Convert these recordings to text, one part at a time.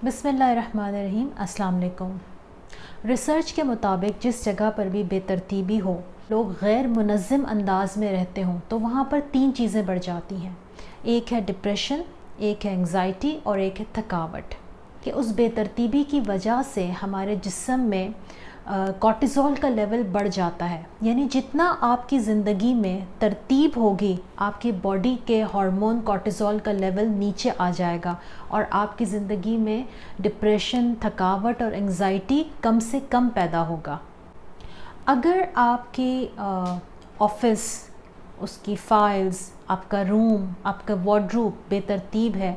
बिस्मिल्लाहिर्रहमानिर्रहीम। अस्सलाम वालेकुम। रिसर्च के मुताबिक जिस जगह पर भी बेतरतीबी हो, लोग गैर मुनज़्ज़म अंदाज में रहते हों, तो वहाँ पर 3 चीज़ें बढ़ जाती हैं। एक है डिप्रेशन, एक है एंग्ज़ायटी और एक है थकावट। कि उस बेतरतीबी की वजह से हमारे जिस्म में कॉर्टिज़ोल का लेवल बढ़ जाता है। यानी जितना आपकी ज़िंदगी में तरतीब होगी, आपकी बॉडी के हार्मोन कॉर्टिज़ोल का लेवल नीचे आ जाएगा और आपकी ज़िंदगी में डिप्रेशन, थकावट और एंग्ज़ायटी कम से कम पैदा होगा। अगर आपकी ऑफ़िस, उसकी फ़ाइल्स, आपका रूम, आपका वार्डरोब बेतरतीब है,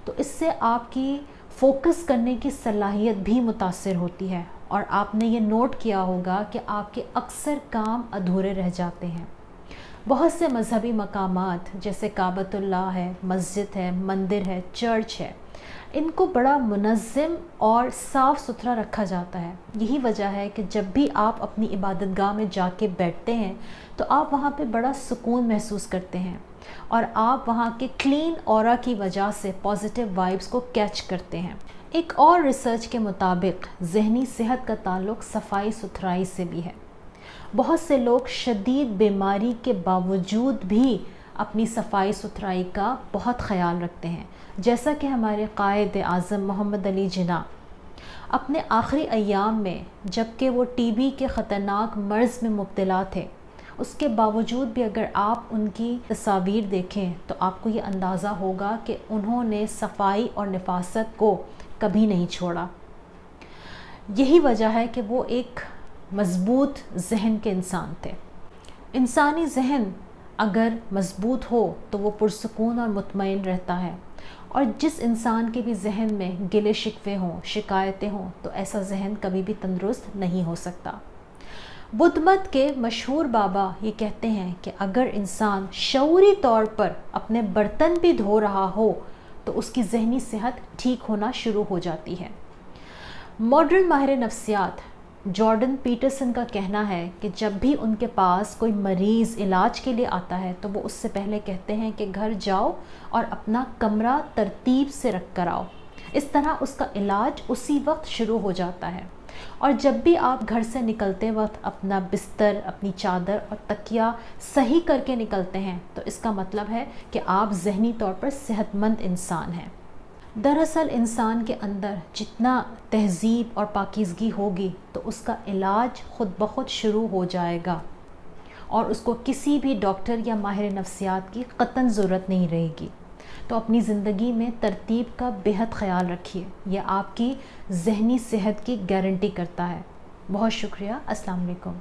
तो इससे आपकी फ़ोकस करने की सलाहियत भी मुतासिर होती है और आपने ये नोट किया होगा कि आपके अक्सर काम अधूरे रह जाते हैं। बहुत से मज़हबी मकामात जैसे काबतुल्लाह है, मस्जिद है, मंदिर है, चर्च है, इनको बड़ा मुनज़्ज़म और साफ़ सुथरा रखा जाता है। यही वजह है कि जब भी आप अपनी इबादतगाह में जाके बैठते हैं तो आप वहाँ पे बड़ा सुकून महसूस करते हैं और आप वहाँ के क्लीन ऑरा की वजह से पॉजिटिव वाइब्स को कैच करते हैं। एक और रिसर्च के मुताबिक ज़हनी सेहत का ताल्लुक़ सफाई सुथराई से भी है। बहुत से लोग शदीद बीमारी के बावजूद भी अपनी सफाई सुथराई का बहुत ख़याल रखते हैं, जैसा कि हमारे कायद आज़म मोहम्मद अली जिन्ना अपने आखिरी अय्याम में, जबकि वो टीबी के ख़तरनाक मर्ज़ में मुब्तला थे, उसके बावजूद भी अगर आप उनकी तस्वीर देखें तो आपको ये अंदाज़ा होगा कि उन्होंने सफाई और नफासत को कभी नहीं छोड़ा। यही वजह है कि वो एक मज़बूत जहन के इंसान थे। इंसानी जहन अगर मज़बूत हो तो वो पुरसुकून और मुतमईन रहता है, और जिस इंसान के भी जहन में गिले शिकवे हों, शिकायतें हों, तो ऐसा जहन कभी भी तंदुरुस्त नहीं हो सकता। बुद्ध मत के मशहूर बाबा ये कहते हैं कि अगर इंसान शऊरी तौर पर अपने बर्तन भी धो रहा हो तो उसकी जहनी सेहत ठीक होना शुरू हो जाती है। मॉडर्न माहिर नफ्सियात जॉर्डन पीटरसन का कहना है कि जब भी उनके पास कोई मरीज़ इलाज के लिए आता है तो वो उससे पहले कहते हैं कि घर जाओ और अपना कमरा तरतीब से रख कर आओ। इस तरह उसका इलाज उसी वक्त शुरू हो जाता है। और जब भी आप घर से निकलते वक्त अपना बिस्तर, अपनी चादर और तकिया सही करके निकलते हैं तो इसका मतलब है कि आप ज़हनी तौर पर सेहतमंद इंसान हैं। दरअसल इंसान के अंदर जितना तहज़ीब और पाकीज़गी होगी तो उसका इलाज ख़ुद ब खुद शुरू हो जाएगा और उसको किसी भी डॉक्टर या माहिर नफ्सियात की क़तन ज़रूरत नहीं रहेगी। तो अपनी ज़िंदगी में तरतीब का बेहद ख़याल रखिए, यह आपकी ज़हनी सेहत की गारंटी करता है। बहुत शुक्रिया। अस्सलाम वालेकुम।